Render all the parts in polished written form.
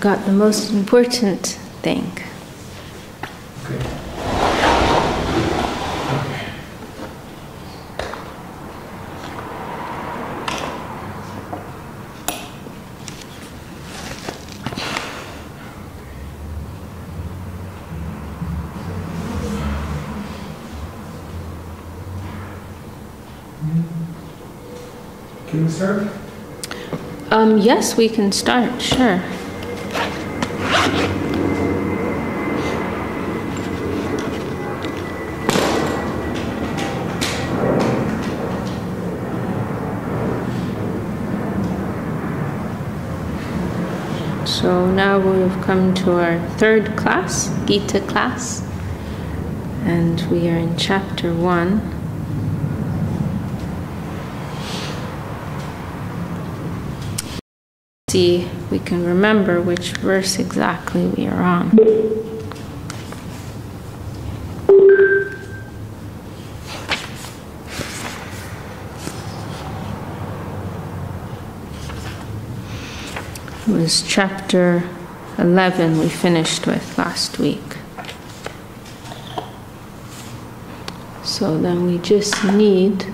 forgot the most important thing. Can we start? Yes, we can start, sure. So now we've come to our third class, Gita class, and we are in chapter 1. See, we can remember which verse exactly we are on. It was chapter 11 we finished with last week. So then we just need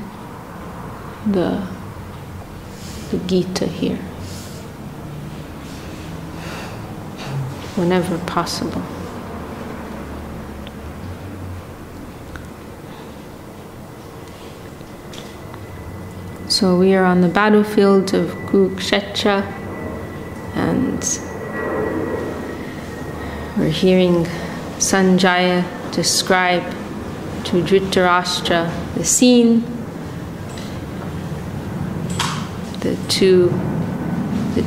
the Gita here, whenever possible. So we are on the battlefield of Kurukshetra, and we're hearing Sanjaya describe to Dhritarashtra the scene, the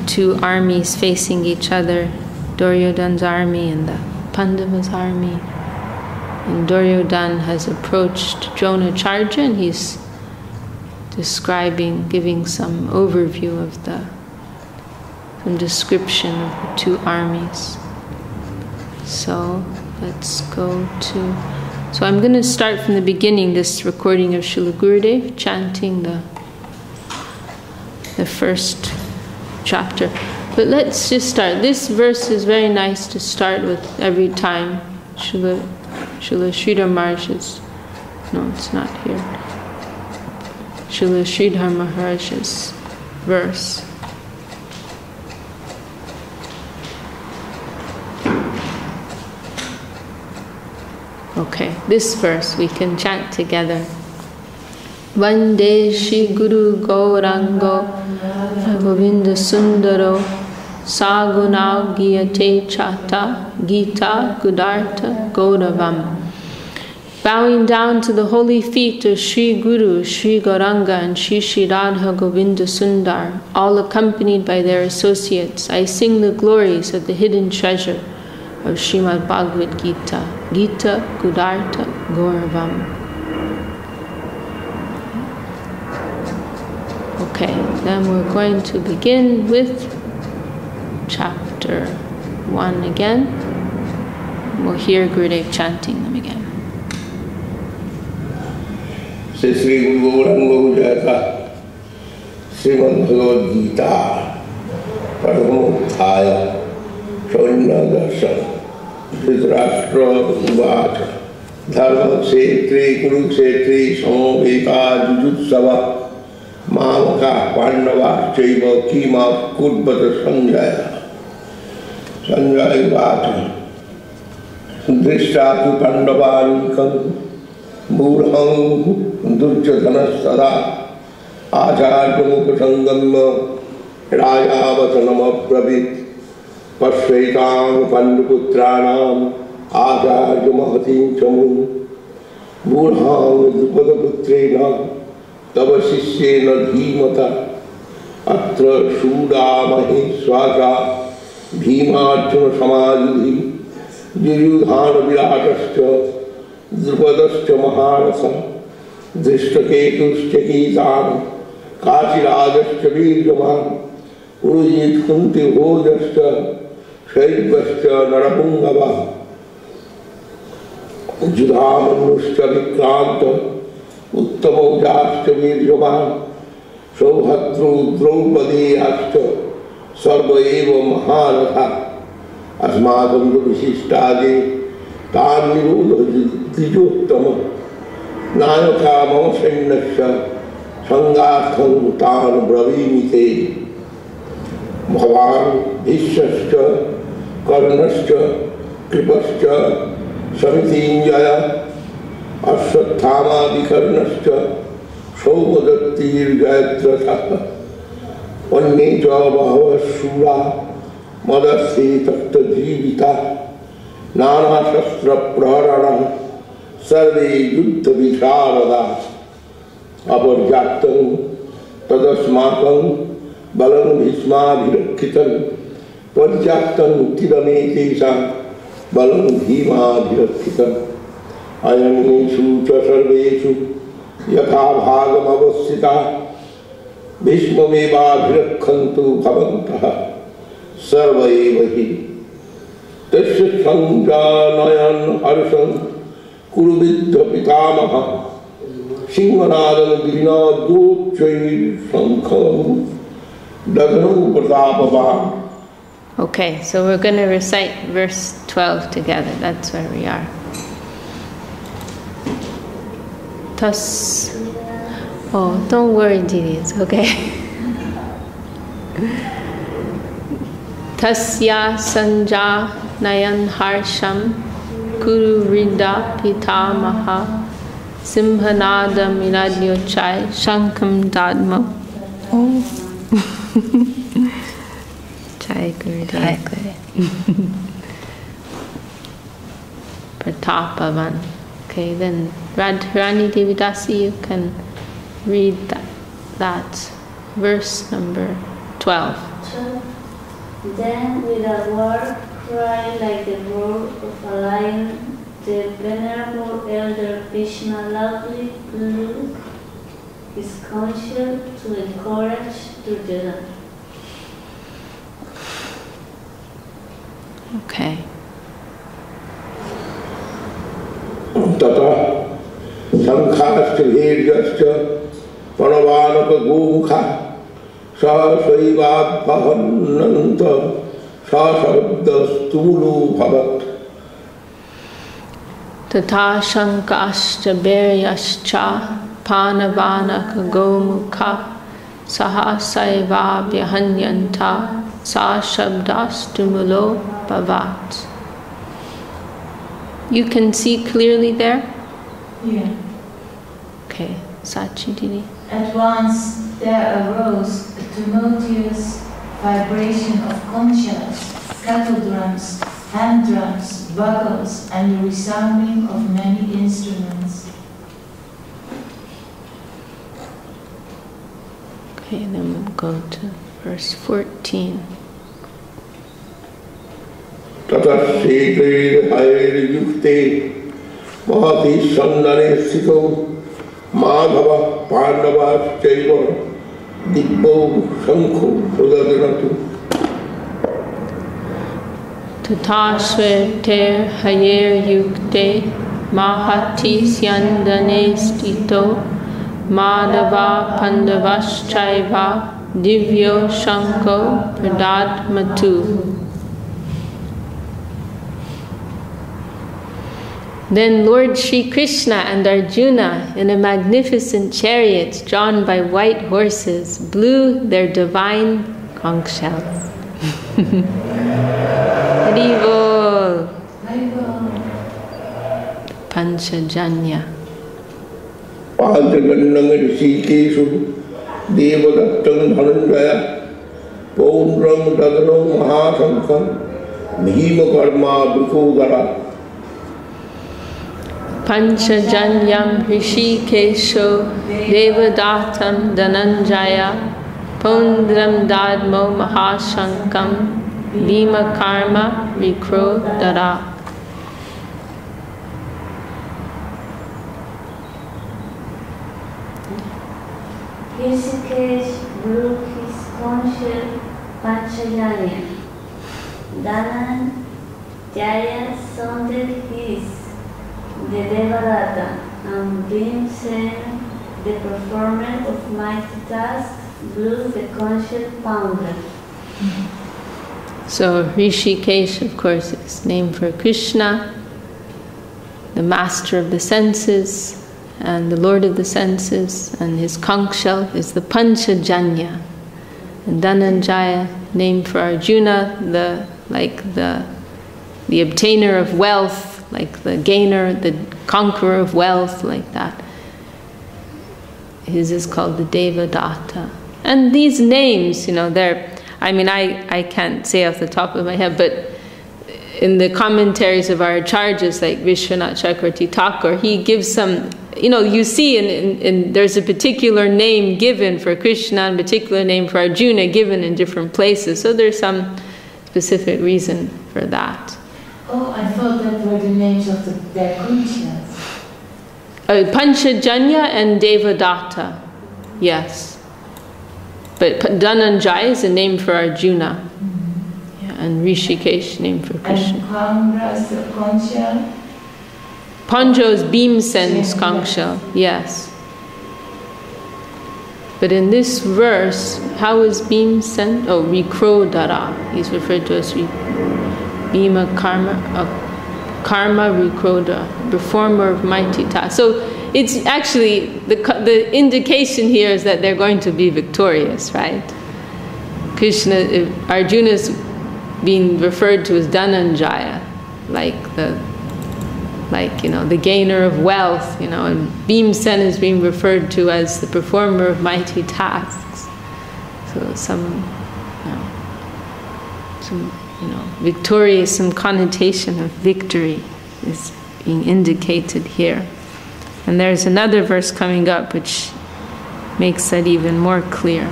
two armies facing each other, Duryodhana's army and the Pandava's army. And Duryodhana has approached Dronacharya, and he's describing, giving some overview of some description of the two armies. So let's go to. So I'm going to start from the beginning, this recording of Srila Gurudev chanting the first chapter. But let's just start. This verse is very nice to start with every time. Srila Sridhar Maharaj's, no, it's not here. Srila Sridhar Maharaj's verse. Okay, this verse we can chant together. Vande Shri Guru Gaurango Govinda Sundaro Saguna Giyate Chata Gita Gudarta Gauravam. Bowing down to the holy feet of Sri Guru, Sri Gauranga and Sri Radha Govinda Sundar, all accompanied by their associates, I sing the glories of the hidden treasure of Srimad Bhagavad Gita, Gita Gudarta Gauravam. Okay, then we're going to begin with chapter 1 again. We'll hear Gurudev chanting them again. Sri Guru Gauranga Vishakha Srimad Bhagavad Gita Paramodhaya Darshan Dhritarashtra Uvacha Dharma Kshetri Kurukshetri Samaveka Jujutsava Mamaka Pandava Chaiva Kima Kurbata Sanjaya Sanjaya Uvacha Drishtatu Pandavanikam Murham Durjadhanastada Acharyamupasangamma Rajavasanamapravit Pasvetam Panduputranam Acharyamupatim Chamun Murham Drupadaputrena Tavasishyena Dhimata Atra Shudamahi Swasa Bhimarjuna Samadhi Yuyudhana Viratascha Drupadascha Maharasa Drishtaketuscha Kitan Kachirajascha Virjaman Urujit Kunti Bhojascha Shaibascha Narapungava Judhamanuscha Vikranta Uttamaujascha Virjaman Saubhatru Draupadi Ascha Sarva Eva Maharatha अस्माकं तु विशिष्टादि तान् निरोधोत्तम नायका मम सैन्यस्य संगार्थं तान् ब्रवीमि ते भवान् भीष्मश्च कर्णश्च कृपश्च समितिञ्जय अश्वत्थामादिकर्णश्च सौमदत्तिर्जयद्रथः अन्ये च बहवः शूरा मदर्थे तप्तजीविता नानाशस्त्रप्रहरणः सर्वे युद्धविशारदाः अपर्याप्तं तदस्माकं बलं भीष्माभिरक्षितं पर्याप्तं किदमेतेषां बलं भीमाभिरक्षितम् अयनेषु च सर्वेषु यथा भागमवस्थिताः भीष्ममेवाभिरक्षन्तु भवन्तः सर्व एव हि तस्य संजानयन् हर्षं कुरुविद्ध पितामहः सिंहनादं गिरिनादोच्चैर्शङ्खं दघनं प्रतापवान्. Okay, so we're going to recite verse 12 together. That's where we are. Oh, don't worry, Didi, it's okay. Tasya sanja nayan harsham kuru rida pitamaha simhanada miradyochai shankam dadmo. Oh. Jai Gurudev. Pratapavan. Okay, then Radharani Devi Dasi, you can read that verse number 12. Then with a war cry like the roar of a lion, the venerable elder Krishna loudly blew his conch to encourage Duryodhana. Okay. ततः शंखाश्च भेर्यश्च प्रणवानक गोमुखा सहसैवाभवन्नन्त सशब्दस्तूलो भवत्. तथा शंकाश्च भेर्यश्च प्रणवानक गोमुखा सहसैवाभवन्नन्त सशब्दस्तूलो भवत्. You can see clearly there? Yeah. Okay, Sachi Didi. At once there arose a tumultuous vibration of conchas, kettle drums, hand drums, buckles, and the resounding of many instruments. Okay, then we'll go to verse 14. ततश्चेतैर्हैर्युक्ते महति सन्दने स्थितौ माधवः पाण्डवाश्चैव दिग्भौ शङ्खौ प्रददनतु. तथा श्वेतैर्हयैर्युक्ते महति स्यन्दने स्थितो माधवः पाण्डवाश्चैव दिव्यो शङ्खौ प्रददनतु. Then Lord Sri Krishna and Arjuna, in a magnificent chariot drawn by white horses, blew their divine conch shells. Haribol! Panchajanya. Panchagannam Rishikeshu Devadattam Dhananjaya Paundram Dadano Mahasankam Bhima Karma Bhikodara. Panchajanyam Rishikesho Devadatam Dhananjaya Pondram Dadmo Mahashankam Bhima Karma Vikrodara. Rishikesh blew his conch Panchajanya. Dhananjaya sounded his the Devadatta, and Bhimsen, the performer of mighty tasks, blew the conch pounder. So Rishikesh, of course, is named for Krishna, the master of the senses and the lord of the senses, and his conch shell is the Panchajanya. And Dhananjaya, named for Arjuna, the obtainer of wealth, like the gainer, the conqueror of wealth, like that. His is called the Devadatta. And these names, you know, I can't say off the top of my head, but in the commentaries of our acharyas, like Vishwanath Chakravarti Thakur, he gives some, you know, you see there's a particular name given for Krishna and a particular name for Arjuna given in different places. So there's some specific reason for that. Oh, I thought that were the names of their kunchas. Panchajanya and Devadatta, yes. But Dhananjaya is a name for Arjuna. And Rishikesh, named for Krishna. And Pandra's conch shell? Panjo is Bhimsen's conch shell, yes. But in this verse, how is Bhimsen? Oh, Rikrodara. He's referred to as Bhima Karma, Karma Rikrodara, performer of mighty tasks. So it's actually, the indication here is that they're going to be victorious, right? Arjuna's being referred to as Dhananjaya, the gainer of wealth, you know, and Bhimsen is being referred to as the performer of mighty tasks. So some victorious, some connotation of victory is being indicated here. And there's another verse coming up which makes that even more clear.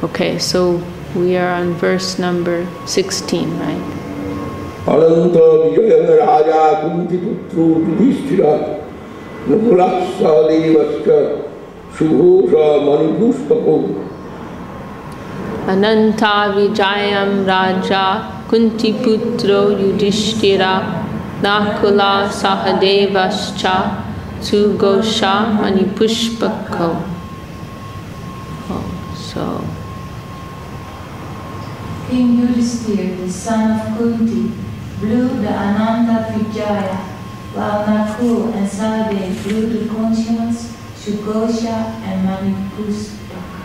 Okay, so we are on verse number 16, right? Ananta Vijaya Raja Kunti Putru Yudhishthira Nukulasa Devascha Subhosha Manipuspako. Ananta Vijayam Raja Kunti Putro Yudhishthira Nakula Sahadevascha Sugosha Manipuspako. So King Yudhishthira, the son of Kunti, blew the Ananta Vijaya, while Nakul and Sahadev blew the conch shells, Sugosha and Manipuspaka.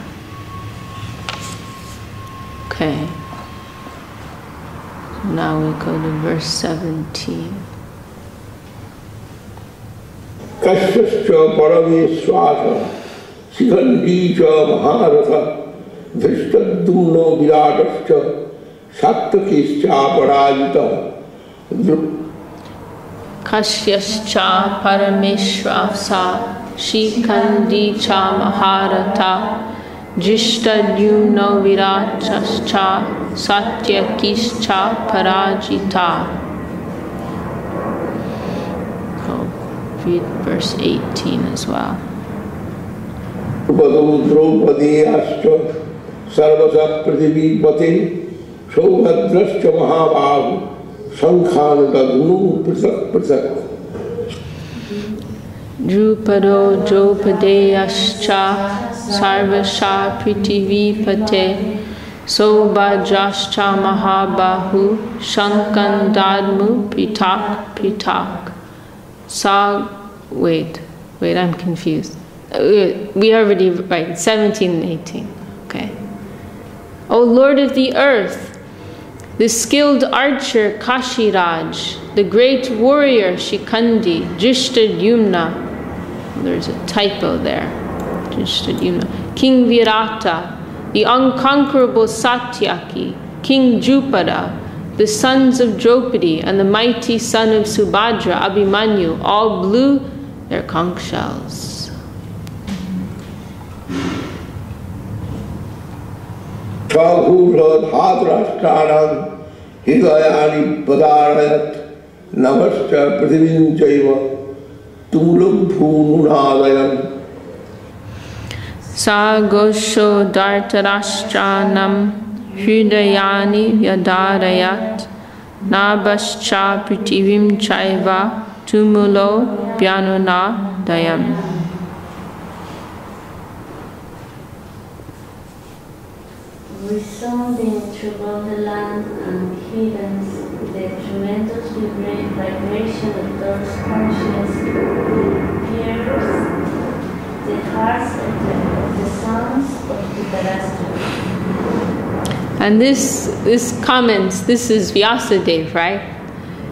okay. Now we go to verse 17. Kasyascha Parameswasa Sikhandi-cha Maharatha Vishtadumno Viratascha Satyakischa Parajita. Kasyascha Parameshwasa Shikhandi-cha Maharata Jishtadyumno Viratascha Satyakischa Parajita. Oh, read verse 18 as well. Upado Draupadi Ascha Sarvasa Prithivi-pate Saubhadrascha Mahabhavu Sankhanata Gunu Prasak Prasak. Drupado Draupadi-ascha Sarvasha Prithivi-pate Saubhadrascha Mahabahu Shankan Dadmu Pritak Pritak. Wait, I'm confused. We already, right, 17 and 18. Okay. O Lord of the earth, the skilled archer Kashiraj, the great warrior Shikhandi, Drishtadyumna, there's a typo there, Drishtadyumna, King Virata, the unconquerable Satyaki, King Drupada, the sons of Draupadi, and the mighty son of Subhadra, Abhimanyu, all blew their conch shells. Svabhura Dhadrashtaram Hidayani Padarayat Navascha Prithivinchaiva Tulabhununadayam. Sa Gosho Dhartarashtranam Hridayani Yadarayat Nabascha Prithivim Chaiva Tumulo Byanuna Dayam. resounding throughout the land and heavens, the tremendously great vibration of those conscious pierces the hearts of the sons of Dhritarashtra. And this comments, this is Vyasadeva, right?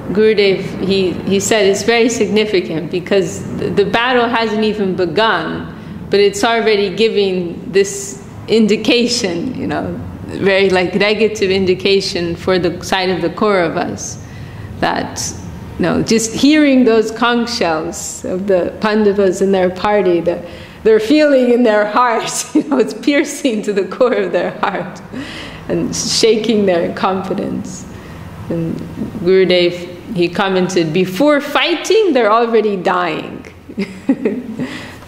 Gurudev, he said it's very significant because the battle hasn't even begun, but it's already giving this indication, you know, very like negative indication for the side of the Kauravas, that, you know, just hearing those conch shells of the Pandavas in their party, they're feeling in their heart, you know, it's piercing to the core of their heart and shaking their confidence. And Gurudev, he commented, before fighting, they're already dying.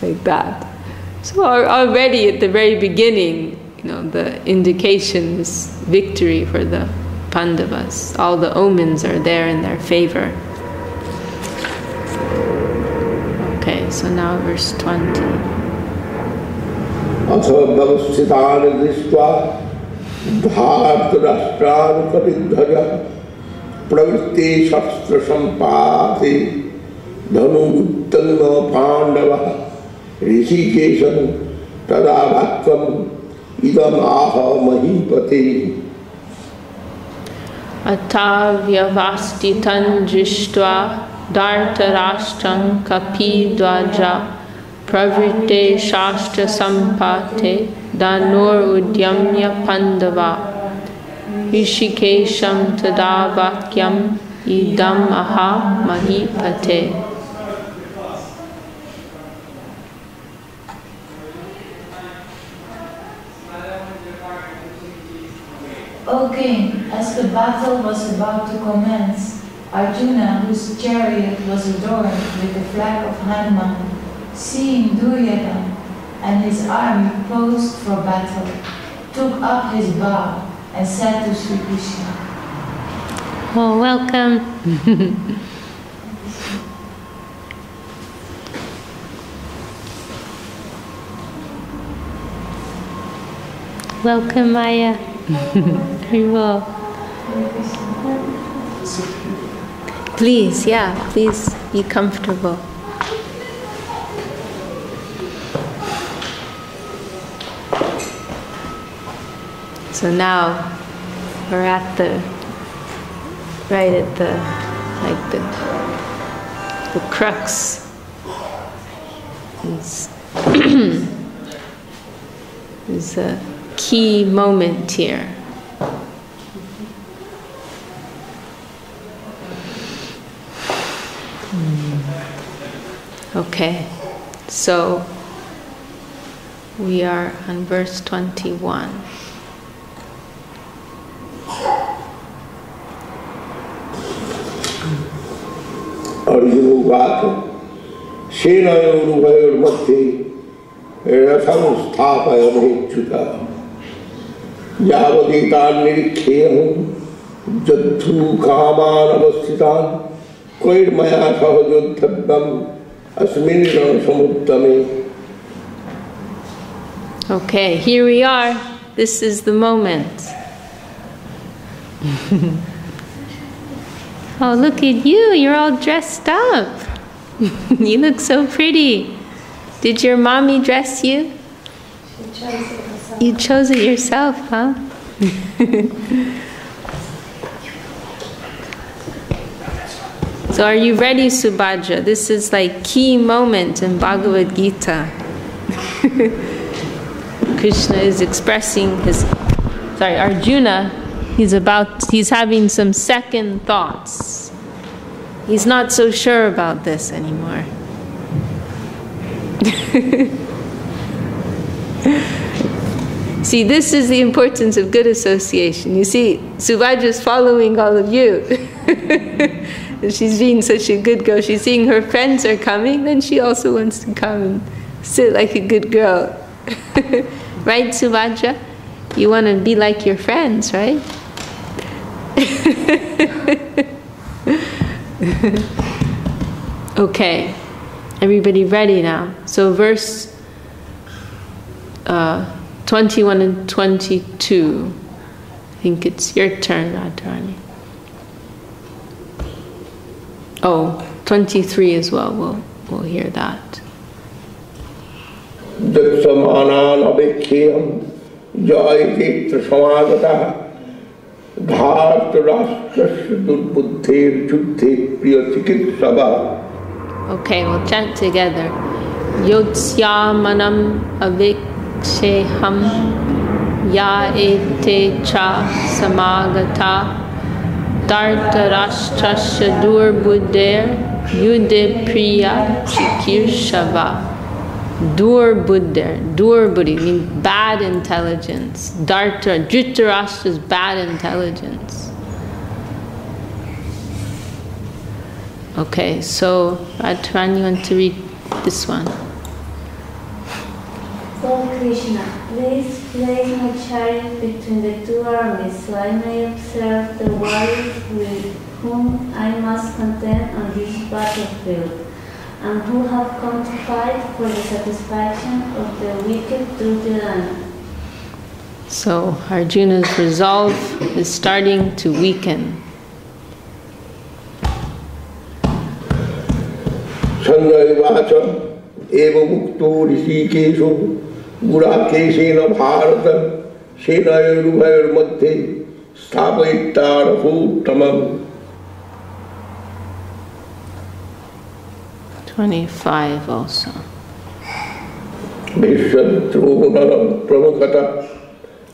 Like that. So already at the very beginning, you know, the indication is victory for the Pandavas. All the omens are there in their favor. Okay, so now verse 20. प्रवृत्ति शस्त्र संपाते धनुत्तन्न पांडव ऋषिकेशं तदा भक्तम इदम आह महीपते अथाव्यवास्थितं दृष्ट्वा धार्तराष्ट्रं कपिध्वजा प्रवृत्ते शास्त्र संपाते धनुरुद्यम्य पांडवा Vishakha tada vakyam idam aha mahipate. O king, as the battle was about to commence, Arjuna, whose chariot was adorned with the flag of Hanuman, seeing Duryodhana and his army posed for battle, took up his bow and said to Sri Krishna, "Oh, welcome." Welcome, Maya. Very well. Please, yeah, please be comfortable. So now we're at right at the crux. Is a key moment here. Okay, so we are on verse 21. अर्जुनुवाच सेनयोरुभयोर्मध्ये रथं स्थापयामहेच्युतः यावदेतान् निरीक्ष्येऽहं जद्धूकामान् अवस्थितान् कैर्मया सह योद्धव्यम् अस्मिन् रणसमुद्यमे. Okay, here we are. This is the moment. Oh, look at you. You're all dressed up. You look so pretty. Did your mommy dress you? She chose it herself. You chose it yourself, huh? So are you ready, Subhadra? This is like key moment in Bhagavad Gita. Krishna is expressing Arjuna, he's having some second thoughts. He's not so sure about this anymore. See, this is the importance of good association. You see, Subhadra's following all of you. She's being such a good girl. She's seeing her friends are coming, then she also wants to come and sit like a good girl. Right, Subhadra? You want to be like your friends, right? Okay, everybody ready now? So verse 21 and 22. think it's your turn, Radharani. Oh, 23 as well. We'll hear that. Datsamanan abhikhyam jayatitra samagata dharta rashtrasya durbuddher chuddhe priyachikitsava. Okay, we'll chant together. Yotsyamanam aviksheham ya ete cha samagata dharta rashtrasya durbuddher Yude Priya Chikirshava. Durbuddhi means bad intelligence. Dhritarashtra's bad intelligence. Okay, so Radharani, you want to read this one? Lord Krishna, please place my chariot between the two armies so I may observe the warriors with whom I must contend on this battlefield, and who have come to fight for the satisfaction of the wicked Duryodhana. So Arjuna's resolve is starting to weaken. Sanjaya vacha eva mukto rishikesho gurakeshena bharata senayurubhayar madhye sthapayittara tamam. 25 also. Vishakha pramukata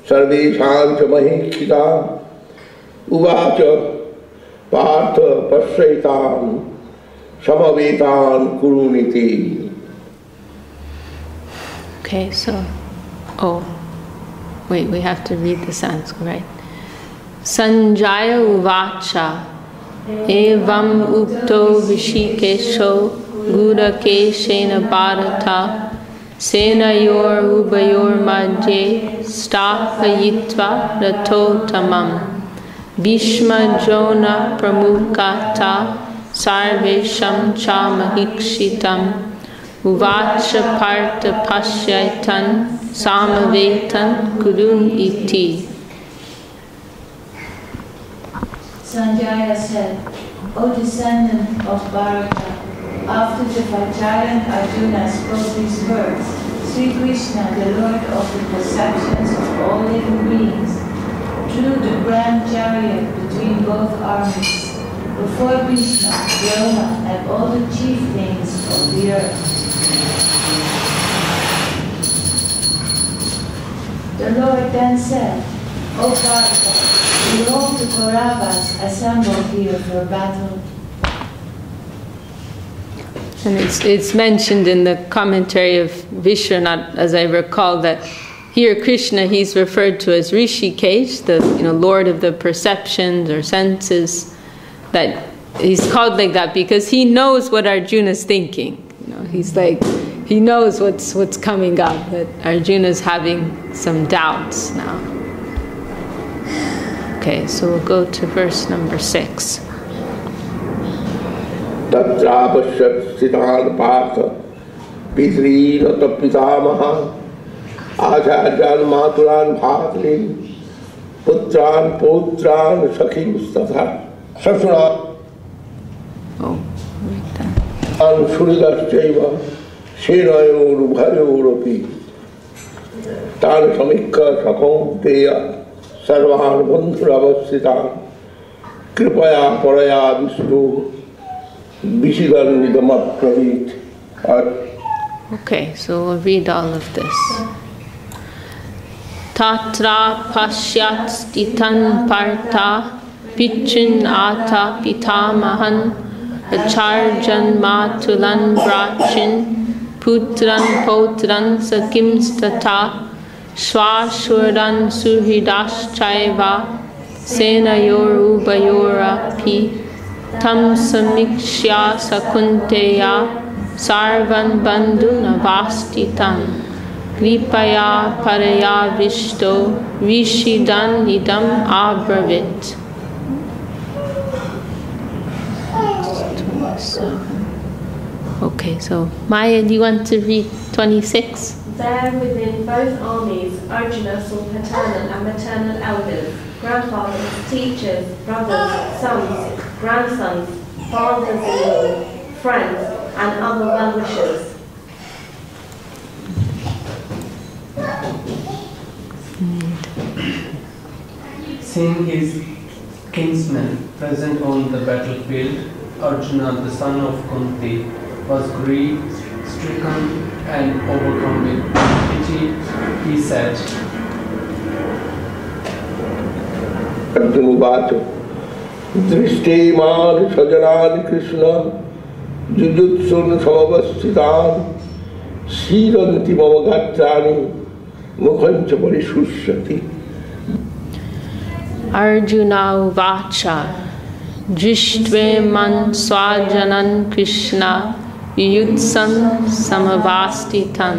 sarvesham cha mahikshita uvacha partha pasyatam samavetan kuruniti. Okay, so, wait, we have to read the Sanskrit, right? Sanjaya uvacha evam ukto vishikesho gurakeshena bharata senayor ubayor madhye stapayitva ratotamam bhishma jona pramukata sarvesham cha mahikshitam uvacha partha pashyaitan samavetan kurun iti. Sanjaya said, O descendant of Bharata, after the Vajrayana Arjuna spoke these words, Sri Krishna, the Lord of the perceptions of all living beings, drew the grand chariot between both armies, before Bhishma, Drona, and all the chieftains of the earth. The Lord then said, O Bharata, behold the Kauravas assembled here for battle. And it's mentioned in the commentary of Vishwanath, as I recall, that here Krishna, he's referred to as Rishikesh, the Lord of the perceptions or senses. That he's called like that because he knows what Arjuna's thinking. He's like, he knows what's coming up. That Arjuna's having some doubts now. Okay, so we'll go to verse number 6. Tatrapashyat siddhan partha pitrīnata pitamaha acāryan māturan bhātrin putran potran sakhim statha sasura ansuridaschaiva senayorubhayorapi tan samikha sakhom teya sarvan bandhuravasitan kripaya paraya vishnu. Okay, so we'll read all of this. Tatra pashyat stitan partha pichin ata pitamahan acharjan matulan brachin putran potran sakim stata swashuran suhidaschaiva senayor ubayorapi tam samikshya sakunteya sarvan bandhu navastitam kripaya paraya vishto vishidan idam abravit. 27. Okay, so Maya, do you want to read 26? There within both armies, Arjuna saw paternal and maternal elders, grandfathers, teachers, brothers, sons, grandsons, fathers-in-law, friends, and other well-wishers. Seeing his kinsmen present on the battlefield, Arjuna, the son of Kunti, was grief-stricken and overcome with pity. He said, Arjunuvacha, Drishte man sajanani Krishna, Jujutsun samavasthitan, Siranti mavagatrani, Mukhancha parishushati. Arjuna Uvacha, Drishtve man swajanan Krishna, Yuyutsan samavastitan,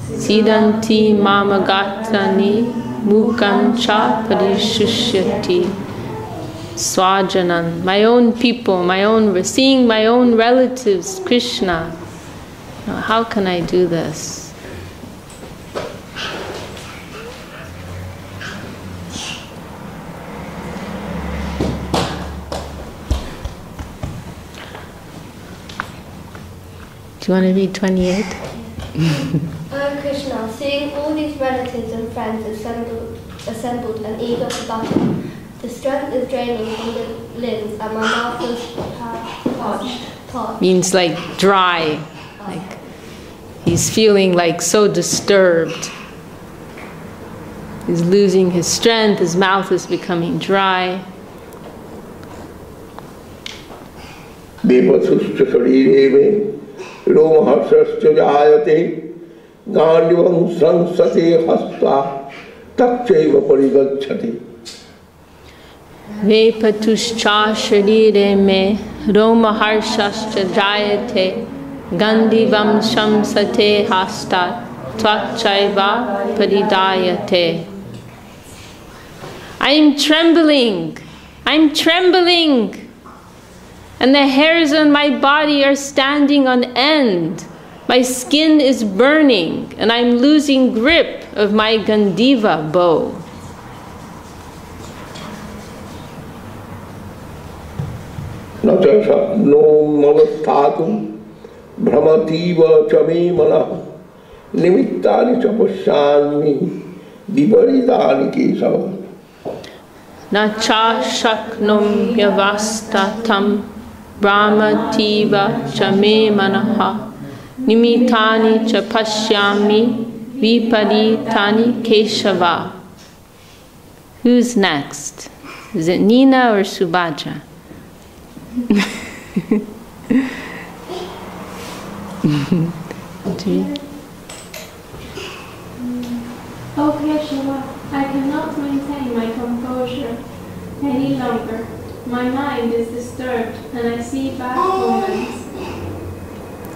Siddhanti mamagatrani, Mukam cha parishushati. Swajanan, my own people, seeing my own relatives, Krishna. Now, how can I do this? Do you want to read 28? O Krishna, seeing all these relatives and friends assembled and eager for battle, the strength is draining from the limbs and my mouth is parched. Means like dry. Like he's feeling like so disturbed. He's losing his strength, his mouth is becoming dry. Romaharsascha jayate gandivam sansate hasta takchaiva parigacchati. Vepatuscha sharire me romaharshascha jayate gandivam shamsate hasta takchaiva paridayate. I'm trembling. And the hairs on my body are standing on end. My skin is burning, and I'm losing grip of my Gandiva bow. Natasha no manasthatum brahmativa chame mana nimittani chapashyami viparitani kesava. Nacha shaknum yavastatam brahmativa chame manaha nimitani cha pashyami viparitani keshava. Who's next? Is it Nina or Subhaja? O Keshava, I cannot maintain my composure any longer. My mind is disturbed and I see bad omens.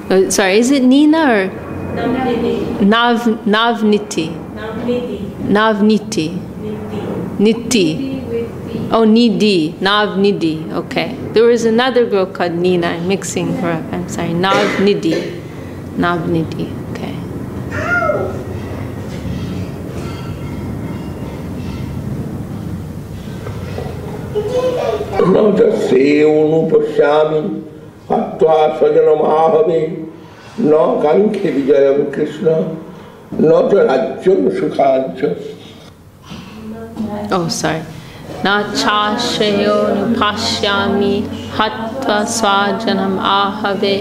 Oh, sorry, is it Nina or Navniti? Navniti. Niti. Oh, Nidhi. Navnidhi. Okay. There was another girl called Nina. I'm mixing her up. I'm sorry. Navnidhi. Navnidhi. Okay. Natasevunu pashyami hatva sajanamahave na kankhe vijayam Krishna na rajyam sukhancha. Oh, sorry. Na chashayonu pashyami hatva swajanam ahave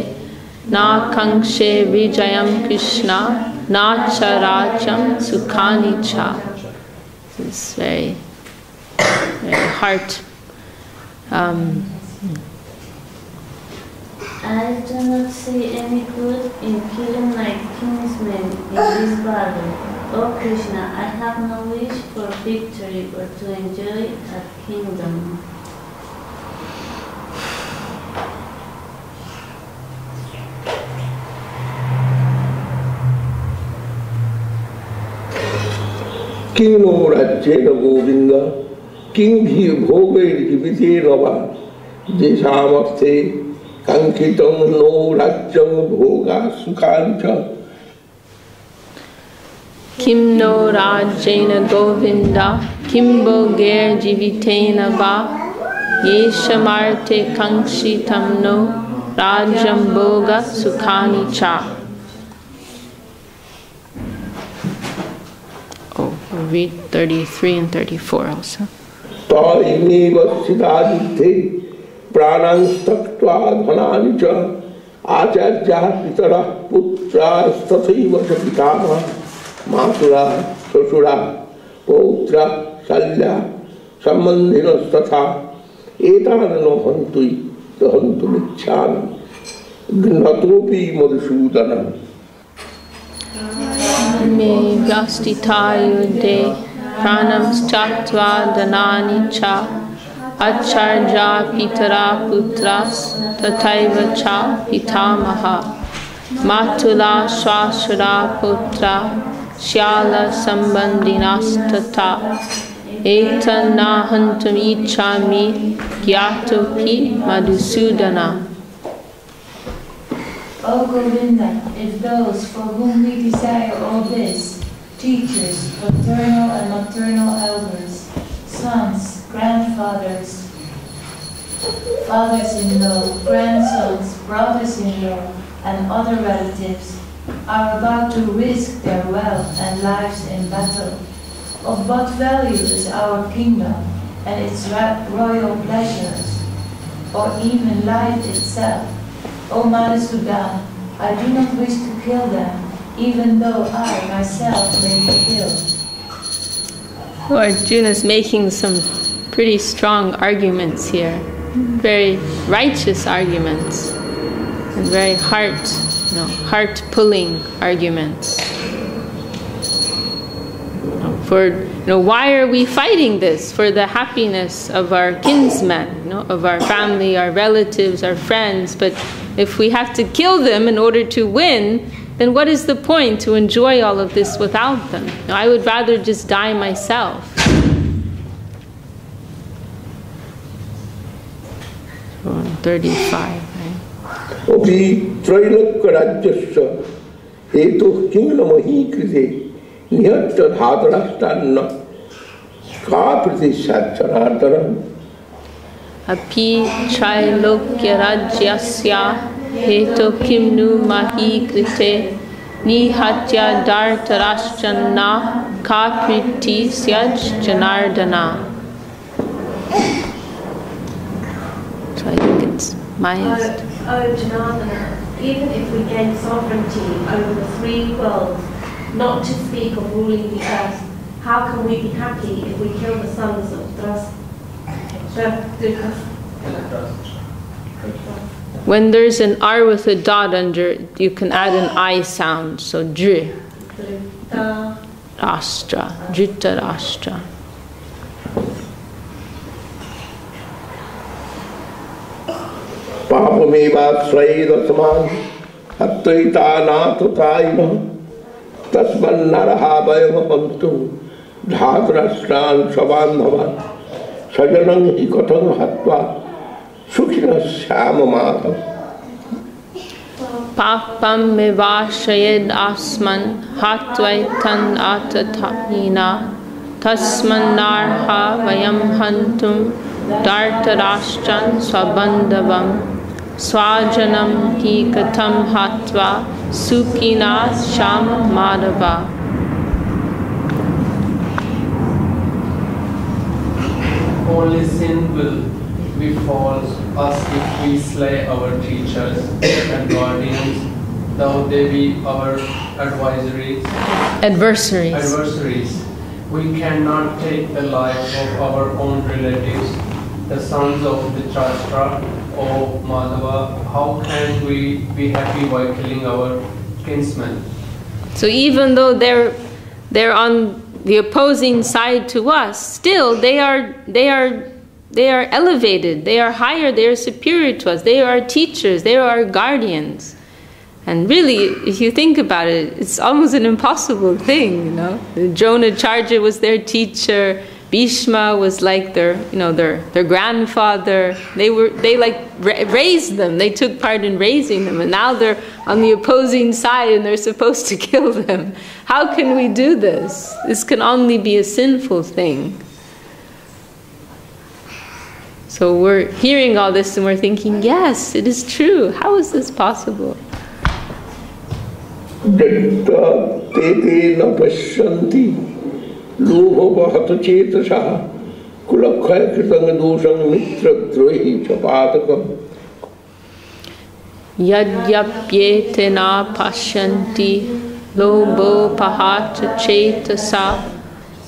na kankshe vijayam Krishna na charajam sukhani cha. This is very heart. I do not see any good in killing my kinsmen in this battle. O Krishna, I have no wish for victory or to enjoy a kingdom. Kino rajyena govinda King bhi bhogair videna va jesamarthe kankitam no rajyam bhoga sukhancha. Kim no rajena govinda Kimbo ger jivitena va yeshamarte kangshitam no rajam boga sukhani cha. Oh, we'll read 33 and 34 also. Ta imeva siddhadithe pranang staktva dhanani cha acharya pitara putra stathaiva pitama matura sasura poutra salya sambandhina statha etanano hantui hantu michhami gnatopi madhusudana. Me vyastitayu de pranam styaktva dhanani cha acharya pitara putras tathaiva cha pitamaha matula swasura putra shyala sambandhinas tatha etana hantum ichami gyatopi madhusudana. O Govinda, if those for whom we desire all this, teachers, paternal and maternal elders, sons, grandfathers, fathers-in-law, grandsons, brothers-in-law, and other relatives, are about to risk their wealth and lives in battle, of what value is our kingdom and its royal pleasures, or even life itself? O Madhusudan, I do not wish to kill them, even though I myself may be killed. Arjuna is making some pretty strong arguments here, very righteous arguments, and very heart-pulling arguments. Why are we fighting this? For the happiness of our kinsmen, of our family, our relatives, our friends. But if we have to kill them in order to win, then what is the point to enjoy all of this without them? I would rather just die myself. 35, right? Opi trailakya rajyasya hetu kinglamahi krite nihatta dhatarashtanna kapriti satchanartaram. Api trailokya rajyasya hetu kimnu mahi krite nihatya dhartarashtanna kapriti syaj janardana. So I think it's Maya's. Oh, Janardana, even if we gain sovereignty over the three worlds, not to speak of ruling the earth, how can we be happy if we kill the sons of When there's an R with a dot under it, you can add an I sound. So Dri. Rashtra. Drita Rashtra. Papameva sraidasman hattaita natataina tasman narahavayam hantu dhatrashran sabandhavan sajanam hikatam hatva sukhina syamamata. Papam mevashayed asman hatvaitan atataina tasman narha vayam hantum dhartarashtan swabandhavam swajanam hi katam hatva sukhina sham madhava. Only sin will befall us if we slay our teachers and guardians, though they be our adversaries. We cannot take the life of our own relatives, the sons of the Shastra. O Madhava, how can we be happy by killing our kinsmen? So even though they're on the opposing side to us, still they are elevated, they are higher, they are superior to us, they are our teachers, they are our guardians. And really, if you think about it, it's almost an impossible thing, Dronacharya was their teacher, Bhishma was like their grandfather. They raised them. They took part in raising them, and now they're on the opposing side, and they're supposed to kill them. How can we do this? This can only be a sinful thing. So we're hearing all this and we're thinking, yes, it is true. How is this possible? Yadyapyetena pasyanti lobo pahata cetasa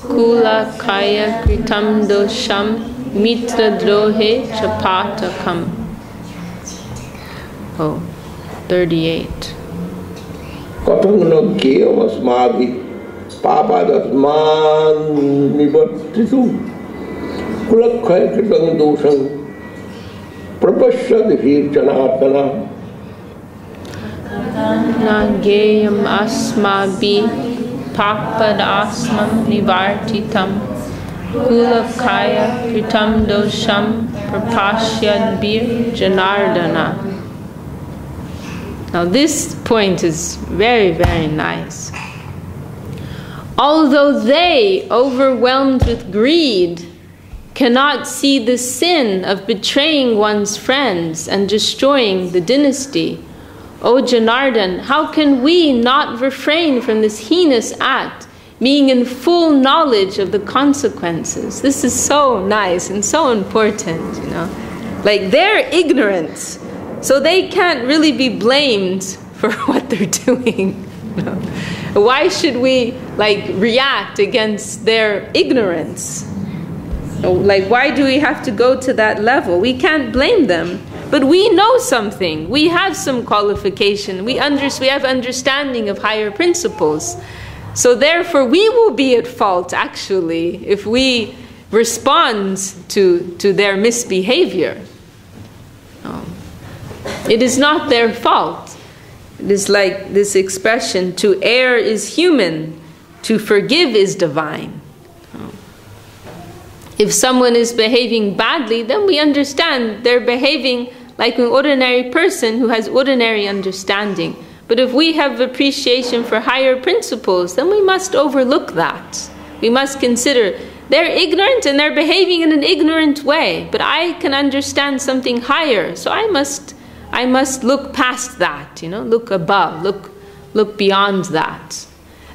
kula kaya kritam dosham mitra drohe chapatakam. Oh, 38. Katangna kevamasmadhi papadasman nivattisu kulakkaya kritam dosham prapasyad hirchanatana Nageyam asmabi papadasmam nivartitam kulakaya kritam dosham prapashyad bir janardana. Now this point is very, very nice. Although they, overwhelmed with greed, cannot see the sin of betraying one's friends and destroying the dynasty, O Janardan, how can we not refrain from this heinous act, being in full knowledge of the consequences? This is so nice and so important, you know. Like, they're ignorant, so they can't really be blamed for what they're doing. You know? Why should we, react against their ignorance? Like, why do we have to go to that level? We can't blame them. But we know something. We have some qualification. We have understanding of higher principles. So therefore, we will be at fault, actually, if we respond to their misbehavior. It is not their fault. It is like this expression, to err is human, to forgive is divine. If someone is behaving badly, then we understand they're behaving like an ordinary person who has ordinary understanding. But if we have appreciation for higher principles, then we must overlook that. We must consider they're ignorant and they're behaving in an ignorant way, but I can understand something higher, so I must look past that, look above, look beyond that.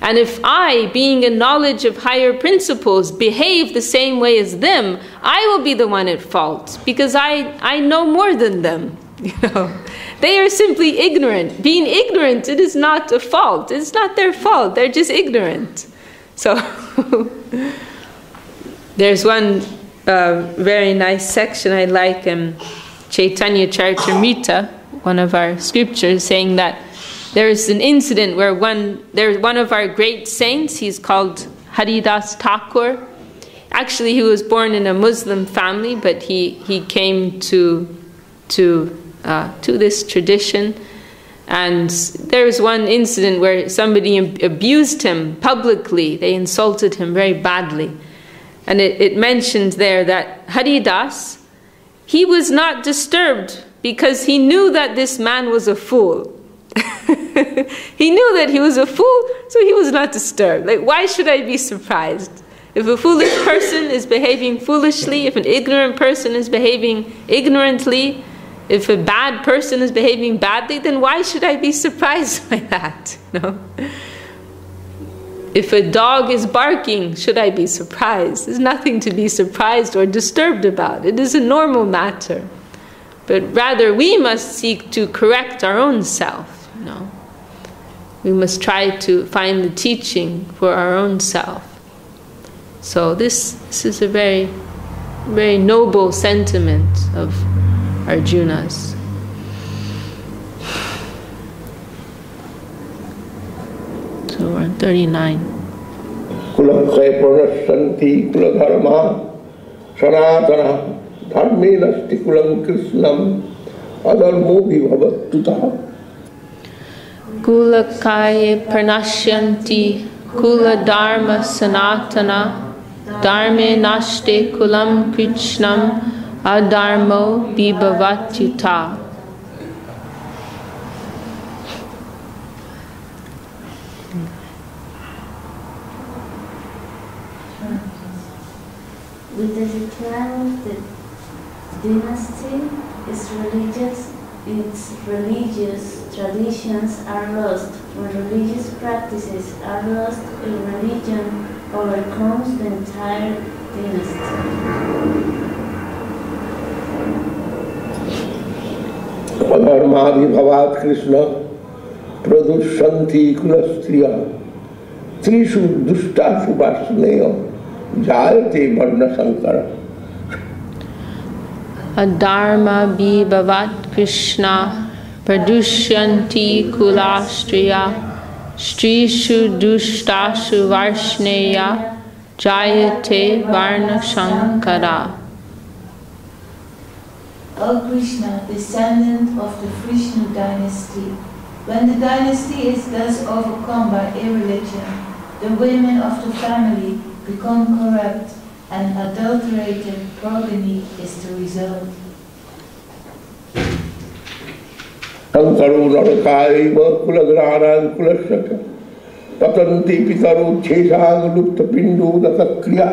And if I, being in knowledge of higher principles, behave the same way as them, I will be the one at fault, because I know more than them. They are simply ignorant. Being ignorant, it is not a fault. It's not their fault. They're just ignorant. So there's one very nice section I like in Chaitanya Charitamrita, one of our scriptures, saying that there is an incident where one of our great saints, he's called Haridas Thakur. Actually, he was born in a Muslim family, but he came to this tradition. And there was one incident where somebody abused him publicly. They insulted him very badly. And it mentioned there that Haridas, he was not disturbed because he knew that this man was a fool. He knew that he was a fool, so he was not disturbed. Why should I be surprised? If a foolish person is behaving foolishly, if an ignorant person is behaving ignorantly, if a bad person is behaving badly, then why should I be surprised by that? No? If a dog is barking, should I be surprised? There's nothing to be surprised or disturbed about. It is a normal matter. But rather, we must seek to correct our own self. We must try to find the teaching for our own self. So this is a very, very noble sentiment of Arjuna's. So we're on 39. Kulaksaya pranasyanti kuladharma sanatana dharme nasti kulam krishnam adharmo bhavattutah. Kulakaye pranashyanti kula dharma sanatana dharme nashte kulam krishnam adharmo vibhavatyuta. With the decline of the dynasty, its religious traditions are lost. When religious practices are lost, a religion overcomes the entire dynasty. Bhagavad Krishna pradushanti kulastriya trishu dushtashu vasneya jayate varna sankara. Adharma bhavavat Krishna pradushyanti kulastriya strishu dushtashu varshneya jayate varna sankara. O Krishna, descendant of the Vishnu dynasty, when the dynasty is thus overcome by irreligion, the women of the family become corrupt and adulterated progeny is the result. Sankaro narakaiva kulagranan kulasaka patanti pitaro chesang lupta pindu datakriya.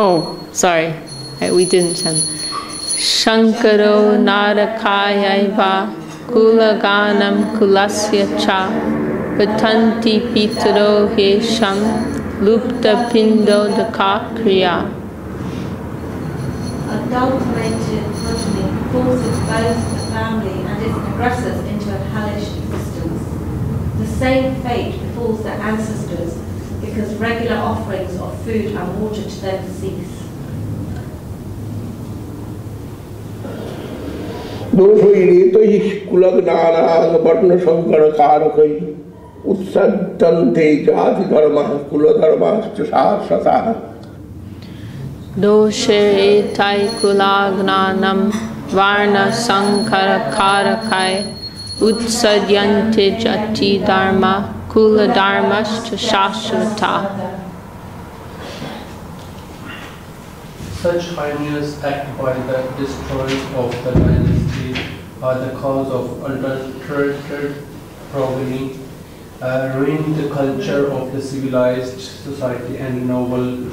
Oh, sorry, we didn't chant. Shankaro narakayaiva kulaganam kulasya cha patanti pitaro hesham lupta pindo dakakriya. Adulterated progeny forces both the family and its progressors into a hellish existence. The same fate befalls their ancestors because regular offerings of food and water to them cease. Doshoi kulagnana varna sankara karakai utsadante jati dharma kuladharmascha sasata. Doshe etai kulagnanam varna sankara karakai utsadyante jati dharma kula dharmascha shashvata. Such heinous acts by the destroyers of the dynasty are the cause of adulterated progeny, ruin the culture of the civilized society and noble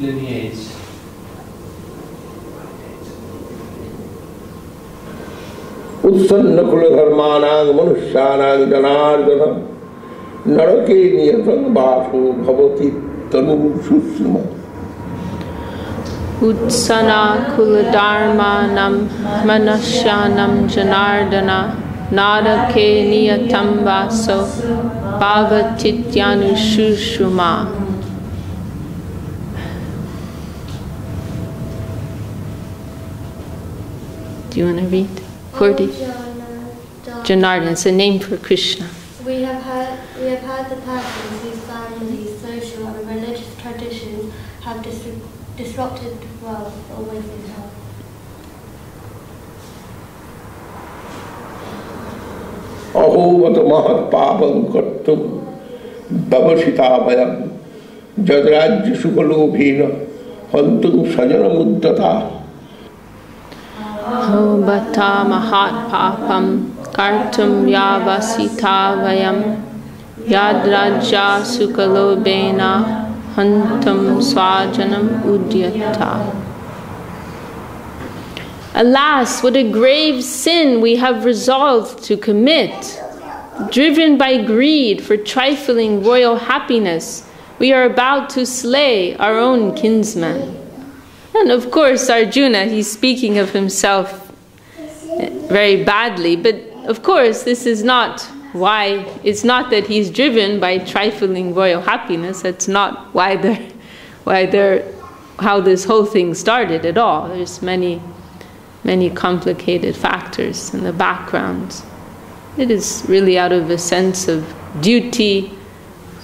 lineage. Utsanna kula dharmanang manusyanang janardana narake niyatang vaso bhavati tanu susma. Utsana kuladharmanam manasyanam janardana narake niyatam vaso bhavatityanu shushuma. Do you want to read? Kordi? Janardana, it's a name for Krishna. We have heard the persons whose families, social and religious traditions have disrupted the world always in hell. Ahovat mahat papam kartum davasita vayam jadrajya sukalobhena hantum sajana muddata. Ahobata mahat papam kartum yavasita vayam yadrajya sukalobena hantam swajanam udyata. Alas, what a grave sin we have resolved to commit. Driven by greed for trifling royal happiness, we are about to slay our own kinsman. And of course, Arjuna, he's speaking of himself very badly, but of course, this is not why. It's not that he's driven by trifling royal happiness. That's not how this whole thing started at all. There's many complicated factors in the background. It is really out of a sense of duty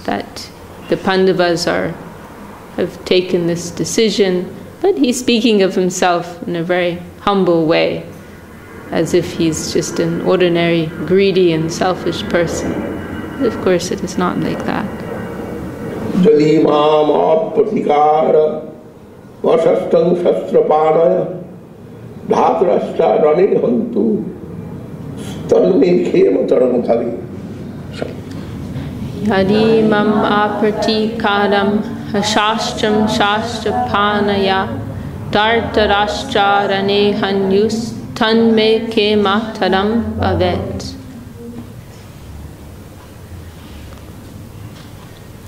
that the Pandavas have taken this decision. But he's speaking of himself in a very humble way, as if he's just an ordinary, greedy and selfish person. But of course, it is not like that. Yadi mam apratikaram Shastram Shastrapanaya Dartarashtrarane Hanyus Tanme Ke Mataram Bhavet.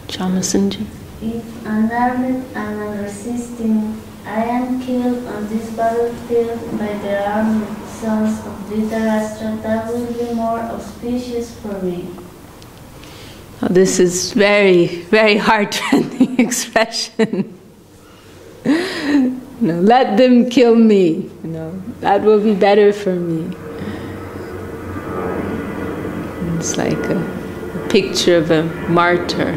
Shamasunji. If unarmed and unresisting, I am killed on this battlefield by the armed sons of Dhritarashtra, that will be more auspicious for me. Oh, this is very, very heart-rending expression. Let them kill me. That will be better for me. It's like a picture of a martyr.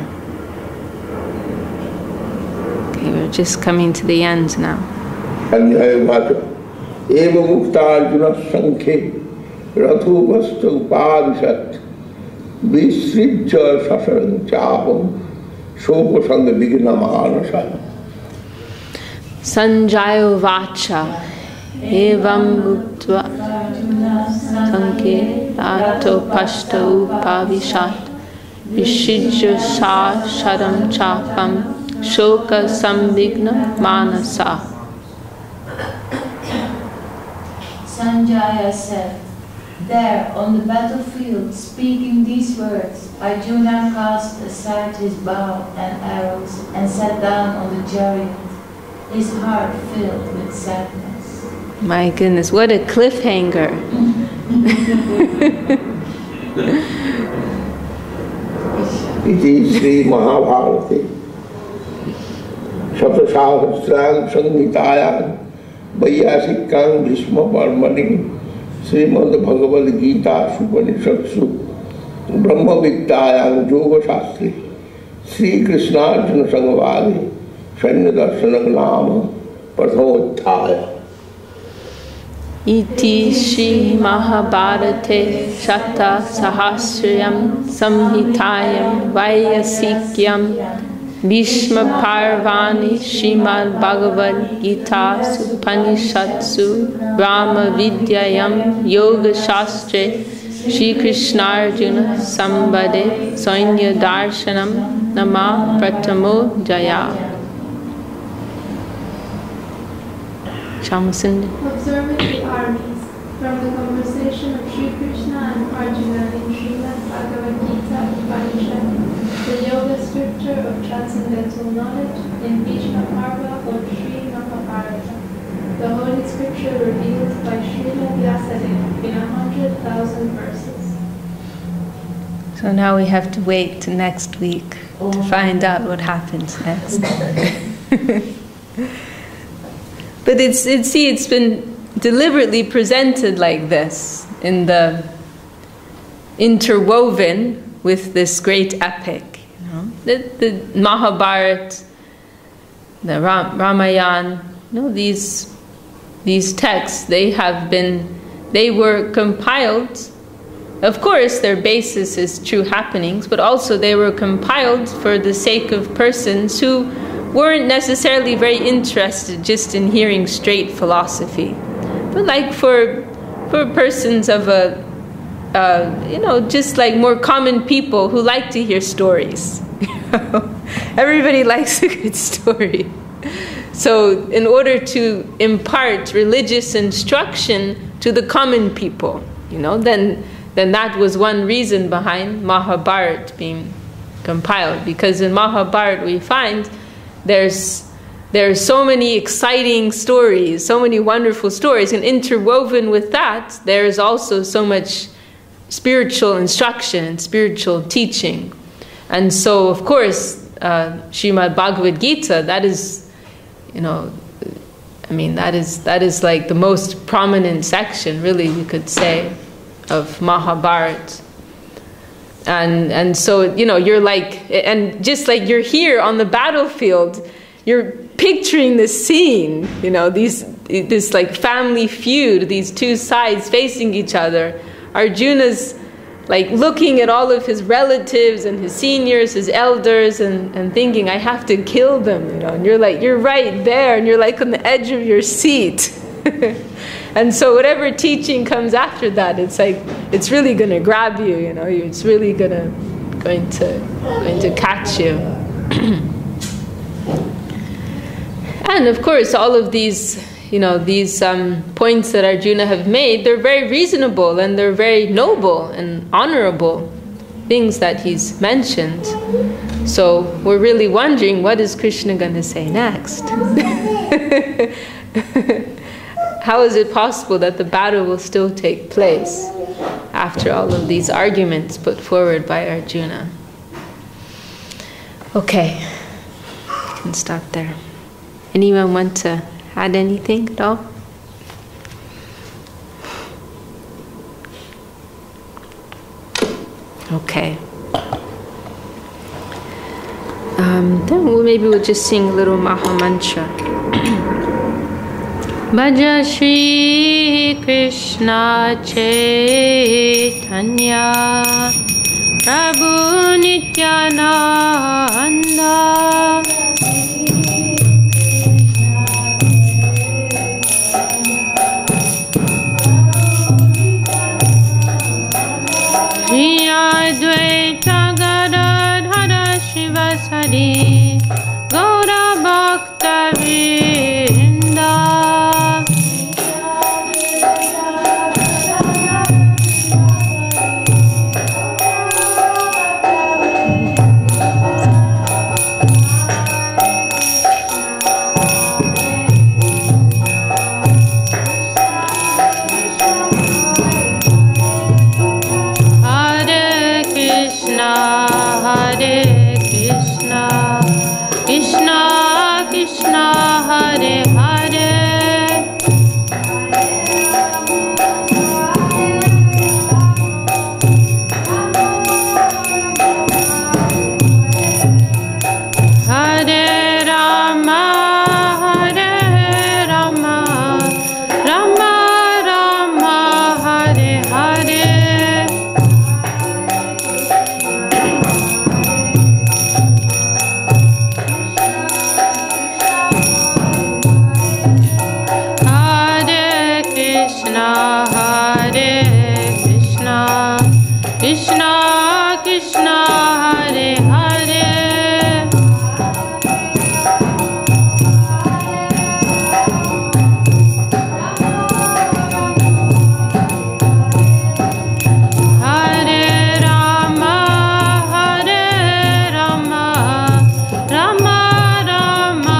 Okay, we're just coming to the end now. Sanjayo Vacha Evam Uktva Sanke Ato Pashta Upavishat Vishijya Sa Sharam Chapam Shoka Sambigna Manasa. Sanjaya said, there on the battlefield, speaking these words, Arjuna cast aside his bow and arrows and sat down on the chariot, his heart filled with sadness. My goodness, what a cliffhanger. Iti Sri Mahabharati Satasahasrang Samhitayan Vayasikang Bhishma Parmani Srimad Bhagavad Gita Supanishatsu Brahma Vidyayang Yoga Shastri Sri Krishna Arjuna Sangavadi Sanya Darshanam Nama Prathamottaya. Iti Shri Mahabharate Shata Sahasrayam Samhitayam Vayasikyam Bhishma Parvani Srimad Bhagavad Gita Supanishatsu Brahma Vidyayam Yoga Shastre Shri Krishna Arjuna Sambade Sanya Darshanam Nama Pratamo Jaya. Shamasunji. Observing the armies from the conversation of Sri Krishna and Arjuna in Srimad Bhagavad Gita Upanishad, the yoga scripture of transcendental knowledge in Bhishma Parva or Sri Mahabharata, the holy scripture revealed by Srila Vyasadeva in 100,000 verses. So now we have to wait till next week to find out what happens next. But it's been deliberately presented like this, in the interwoven with this great epic. The Mahabharata, the Ramayana, these texts, they were compiled. Of course, their basis is true happenings, but also they were compiled for the sake of persons who weren't necessarily very interested just in hearing straight philosophy, but like for persons of just like more common people who like to hear stories. Everybody likes a good story. So in order to impart religious instruction to the common people, then that was one reason behind Mahabharata being compiled, because in Mahabharata we find there's so many exciting stories, so many wonderful stories, and interwoven with that, there is also so much spiritual instruction and spiritual teaching. And so, of course, Srimad Bhagavad Gita, that is like the most prominent section, really, we could say, of Mahabharata. And so, you're like, and just like you're here on the battlefield, you're picturing this scene, this like family feud, these two sides facing each other. Arjuna's like looking at all of his relatives and his seniors, his elders, and thinking, I have to kill them, and you're right there, and you're like on the edge of your seat. And so whatever teaching comes after that, it's like, it's really going to grab you, it's really going to catch you. And of course, all of these, these points that Arjuna have made, they're very reasonable and they're very noble and honorable things that he's mentioned. So we're really wondering, what is Krishna going to say next? How is it possible that the battle will still take place after all of these arguments put forward by Arjuna? Okay, I can stop there. Anyone want to add anything at all? Okay. Then maybe we'll just sing a little Maha Mantra. Bhaja Shri Krishna Chaitanya Prabhu Nityananda Shri Advaita Gadadhara Shivasari Gaura Bhakta Vrinda Krishna Krishna Hare Hare Hare Rama Hare Rama Rama Rama Hare Hare Krishna Krishna Hare Hare Hare Rama Hare Rama Rama Rama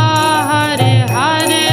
Hare Hare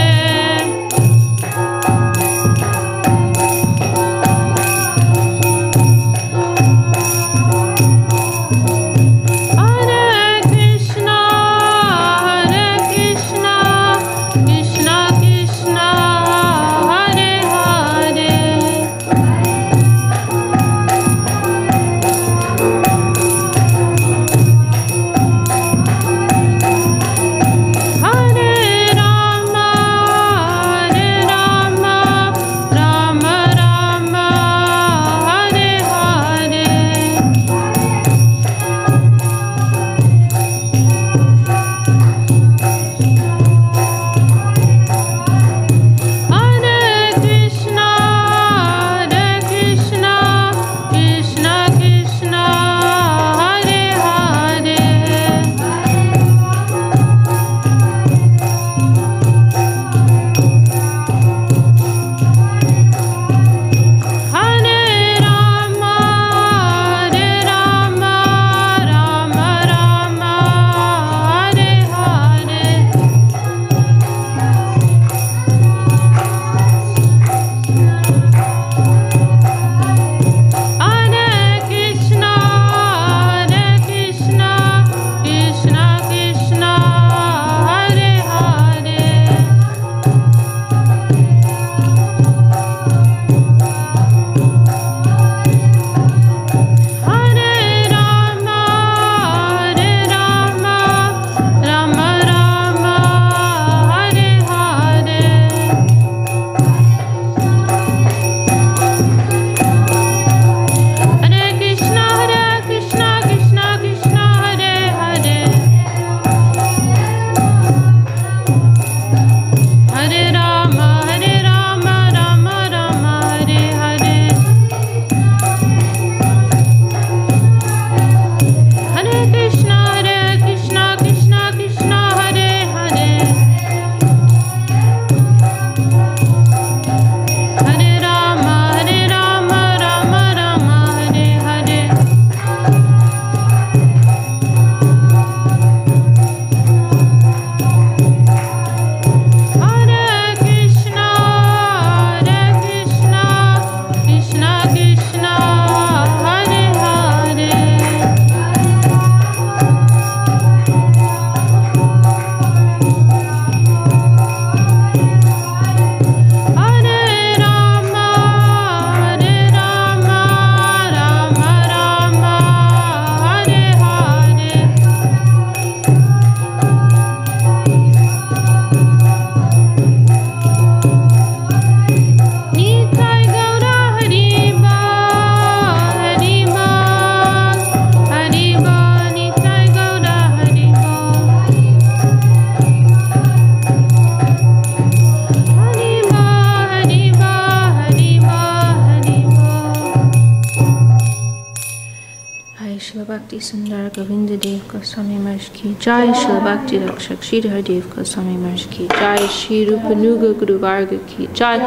Srila Bhakti Sundar Govinda Dev Goswami Maharaj ki Jai, Srila Bhakti Rakshak Sridhar Dev Goswami Maharaj ki Jai, Shri Rupanuga Guru Varga ki Jai,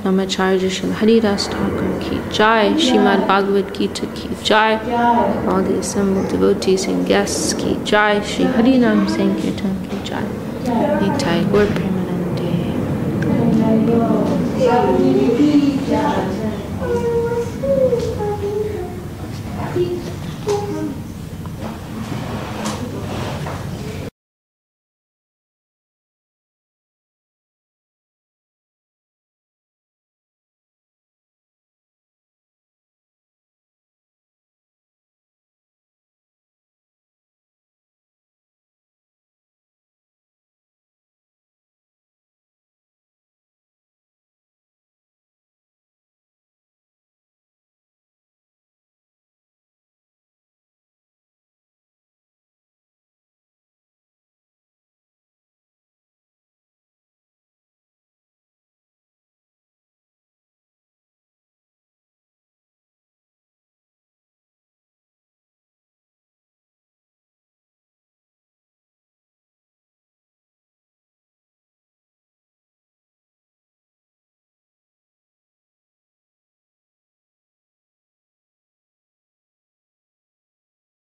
Namacharya Srila Haridas Thakur ki Jai, Srimad Bhagavad Gita ki Jai, all the assembled devotees and guests ki Jai, Shri Harinam Sankirtan ki Jai, Nitai Gaur Premanande.